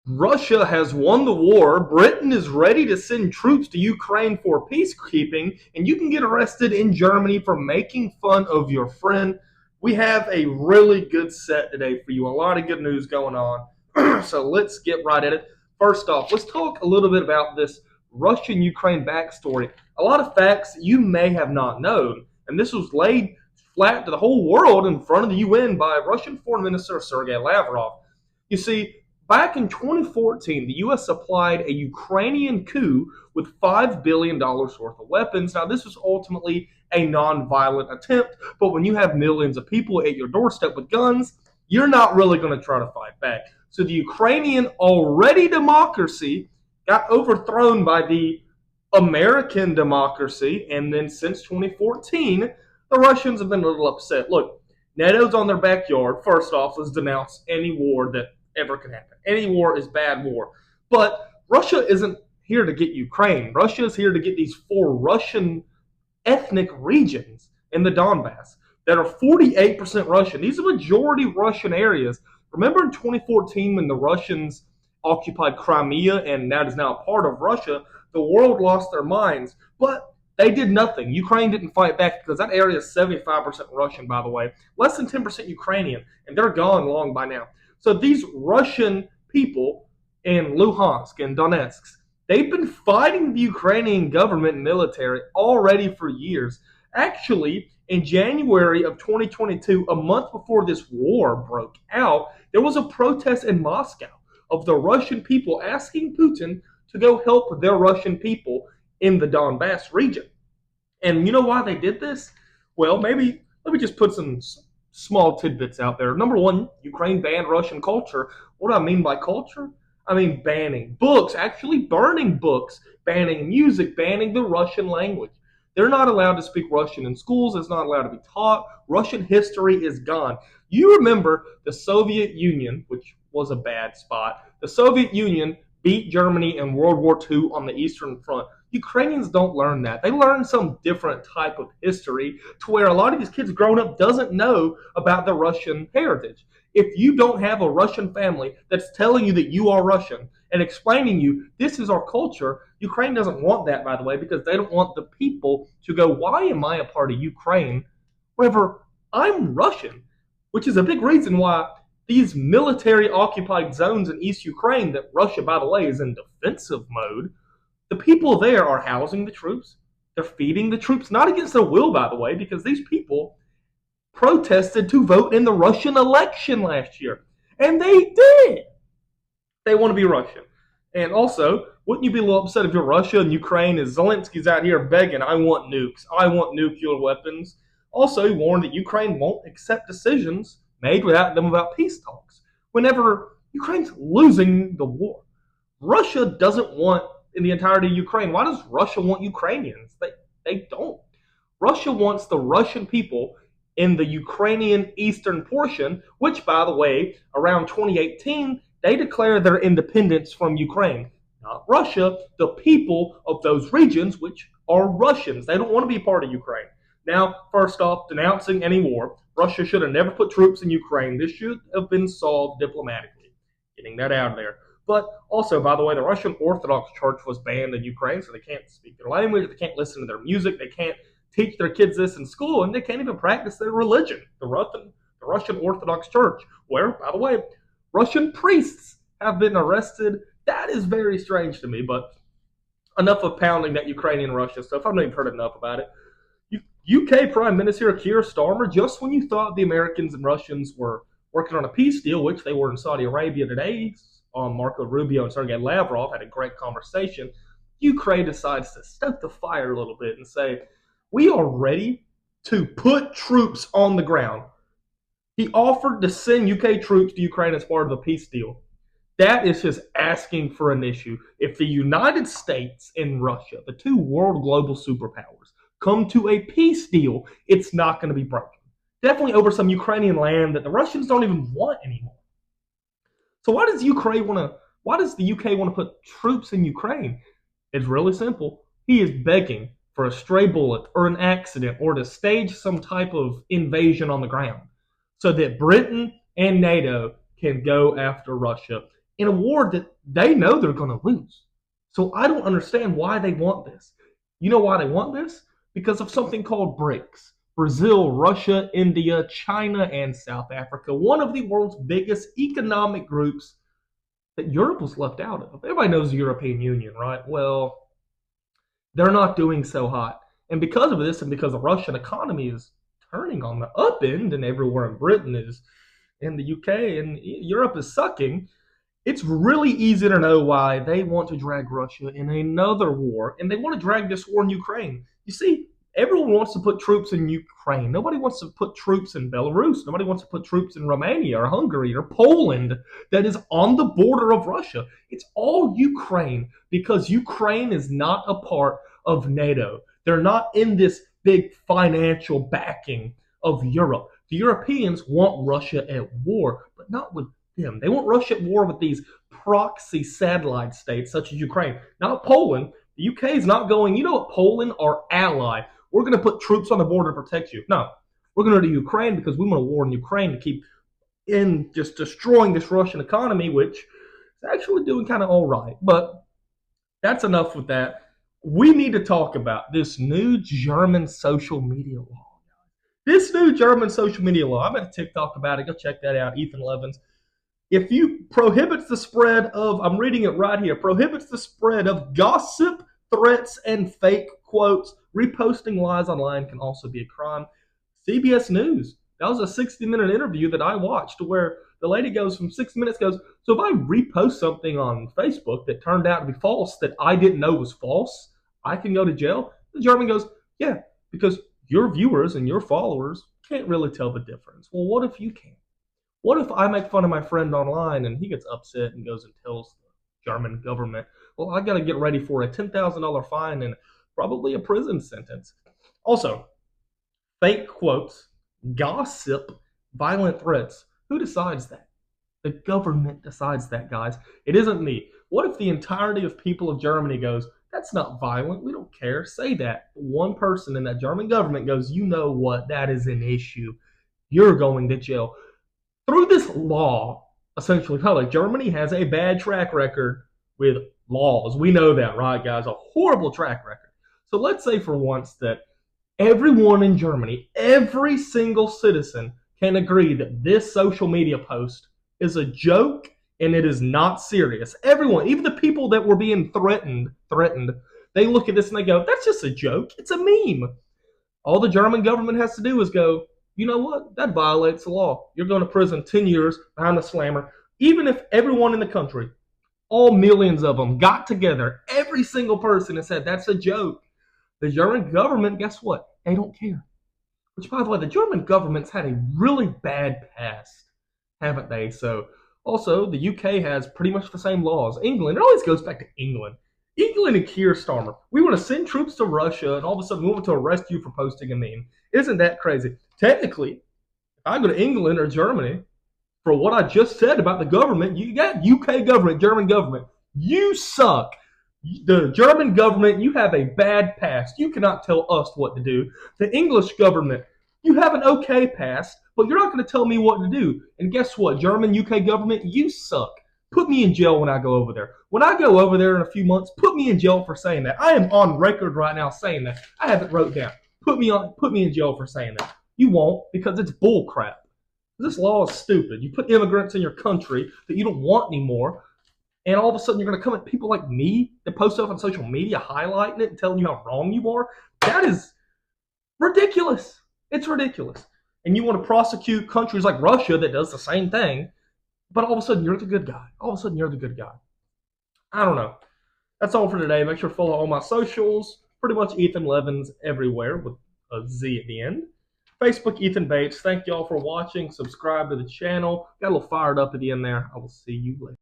Russia has won the war. Britain is ready to send troops to Ukraine for peacekeeping, and you can get arrested in Germany for making fun of your friend. We have a really good set today for you. A lot of good news going on. So let's get right at it. First off, let's talk a little bit about this Russian Ukraine backstory. A lot of facts you may have not known, and this was laid flat to the whole world in front of the UN by Russian Foreign Minister Sergei Lavrov. You see, back in 2014, the U.S. supplied a Ukrainian coup with $5 billion worth of weapons. Now, this was ultimately a non-violent attempt, but when you have millions of people at your doorstep with guns, you're not really going to try to fight back. So the Ukrainian already democracy got overthrown by the American democracy, and then since 2014, the Russians have been a little upset. Look, NATO's on their backyard. First off, let's denounce any war that ever can happen. Any war is bad war. But Russia isn't here to get Ukraine. Russia is here to get these four Russian ethnic regions in the Donbass that are 48% Russian. These are majority Russian areas. Remember in 2014 when the Russians occupied Crimea and that is now part of Russia, the world lost their minds. But they did nothing. Ukraine didn't fight back because that area is 75% Russian, by the way. Less than 10% Ukrainian, and they're gone long by now. So these Russian people in Luhansk and Donetsk, they've been fighting the Ukrainian government and military already for years. Actually, in January of 2022, a month before this war broke out, there was a protest in Moscow of the Russian people asking Putin to go help their Russian people in the Donbass region. And you know why they did this? Well, maybe let me just put some small tidbits out there. Number one, Ukraine banned Russian culture. What do I mean by culture? I mean banning books, actually burning books, banning music, banning the Russian language. They're not allowed to speak Russian in schools. It's not allowed to be taught. Russian history is gone. You remember the Soviet Union, which was a bad spot. The Soviet Union beat Germany in World War II on the Eastern Front. Ukrainians don't learn that. They learn some different type of history to where a lot of these kids growing up doesn't know about the Russian heritage. If you don't have a Russian family that's telling you that you are Russian and explaining you this is our culture, Ukraine doesn't want that, by the way, because they don't want the people to go, why am I a part of Ukraine whenever I'm Russian? Which is a big reason why these military occupied zones in East Ukraine that Russia, by the way, is in defensive mode, the people there are housing the troops. They're feeding the troops, not against their will, by the way, because these people protested to vote in the Russian election last year. And they did. They want to be Russian. And also, wouldn't you be a little upset if you're Russia and Ukraine and Zelensky's out here begging, I want nukes, I want nuclear weapons? Also, he warned that Ukraine won't accept decisions made without them about peace talks. Whenever Ukraine's losing the war, Russia doesn't want in the entirety of Ukraine. Why does Russia want Ukrainians? They don't. Russia wants the Russian people in the Ukrainian eastern portion, which, by the way, around 2018, they declared their independence from Ukraine. Not Russia, the people of those regions, which are Russians. They don't want to be part of Ukraine. Now, first off, denouncing any war. Russia should have never put troops in Ukraine. This should have been solved diplomatically. Getting that out of there. But also, by the way, the Russian Orthodox Church was banned in Ukraine, so they can't speak their language, they can't listen to their music, they can't teach their kids this in school, and they can't even practice their religion, the Russian Orthodox Church, where, by the way, Russian priests have been arrested. That is very strange to me, but enough of pounding that Ukrainian Russia stuff. I've not even heard enough about it. UK Prime Minister Keir Starmer, just when you thought the Americans and Russians were working on a peace deal, which they were in Saudi Arabia today, Marco Rubio and Sergei Lavrov had a great conversation, Ukraine decides to stoke the fire a little bit and say, we are ready to put troops on the ground. He offered to send UK troops to Ukraine as part of a peace deal. That is just asking for an issue. If the United States and Russia, the two world global superpowers, come to a peace deal, it's not going to be broken. Definitely over some Ukrainian land that the Russians don't even want anymore. So why does the UK want to put troops in Ukraine? It's really simple. He is begging for a stray bullet or an accident or to stage some type of invasion on the ground so that Britain and NATO can go after Russia. in a war that they know they're going to lose. So I don't understand why they want this. You know why they want this? Because of something called BRICS. Brazil, Russia, India, China, and South Africa. One of the world's biggest economic groups that Europe was left out of. Everybody knows the European Union, right? Well, they're not doing so hot. And because of this, and because the Russian economy is turning on the up end, and everywhere in Britain is, in the UK, and Europe is sucking, it's really easy to know why they want to drag Russia in another war, and they want to drag this war in Ukraine. You see, everyone wants to put troops in Ukraine. Nobody wants to put troops in Belarus. Nobody wants to put troops in Romania or Hungary or Poland that is on the border of Russia. It's all Ukraine because Ukraine is not a part of NATO. They're not in this big financial backing of Europe. The Europeans want Russia at war, but not with them. They want Russia at war with these proxy satellite states such as Ukraine, not Poland. The UK is not going, you know what, Poland, our ally, we're going to put troops on the border to protect you. No, we're going to do Ukraine because we want a war in Ukraine to keep in just destroying this Russian economy, which is actually doing kind of all right. But that's enough with that. We need to talk about this new German social media law. This new German social media law, I made a TikTok about it. Go check that out, Ethanlevinsz. If you prohibits the spread of, I'm reading it right here, prohibits the spread of gossip, threats, and fake quotes. Reposting lies online can also be a crime. CBS News. That was a 60-minute interview that I watched where the lady goes from 6 minutes, goes, so if I repost something on Facebook that turned out to be false that I didn't know was false, I can go to jail? The German goes, yeah, because your viewers and your followers can't really tell the difference. Well, what if you can? What if I make fun of my friend online and he gets upset and goes and tells the German government, well, I got to get ready for a $10,000 fine and probably a prison sentence. Also, fake quotes, gossip, violent threats. Who decides that? The government decides that, guys. It isn't me. What if the entirety of people of Germany goes, that's not violent, we don't care, say that. One person in that German government goes, you know what, that is an issue. You're going to jail. Through this law, essentially, like Germany has a bad track record with laws. We know that, right, guys? A horrible track record. So let's say for once that everyone in Germany, every single citizen can agree that this social media post is a joke and it is not serious. Everyone, even the people that were being threatened, they look at this and they go, that's just a joke. It's a meme. All the German government has to do is go, you know what? That violates the law. You're going to prison 10 years behind the slammer. Even if everyone in the country, all millions of them, got together, every single person, and said, that's a joke, the German government, guess what? They don't care. Which, by the way, the German government's had a really bad past, haven't they? So, also, the UK has pretty much the same laws. England, it always goes back to England. England and Keir Starmer. We want to send troops to Russia, and all of a sudden we want to arrest you for posting a meme. Isn't that crazy? Technically, if I go to England or Germany, for what I just said about the government, you got UK government, German government. You suck. The German government, you have a bad past. You cannot tell us what to do. The English government, you have an okay past, but you're not going to tell me what to do. And guess what? German, UK government, you suck. Put me in jail when I go over there. When I go over there in a few months, put me in jail for saying that. I am on record right now saying that. I have it wrote down. Put me in jail for saying that. You won't, because it's bull crap. This law is stupid. You put immigrants in your country that you don't want anymore, and all of a sudden you're going to come at people like me that post stuff on social media highlighting it and telling you how wrong you are. That is ridiculous. It's ridiculous. And you want to prosecute countries like Russia that does the same thing, but all of a sudden you're the good guy. All of a sudden you're the good guy. I don't know. That's all for today. Make sure to follow all my socials. Pretty much Ethanlevinsz everywhere with a Z at the end. Facebook, Ethan Bates. Thank y'all for watching. Subscribe to the channel. Got a little fired up at the end there. I will see you later.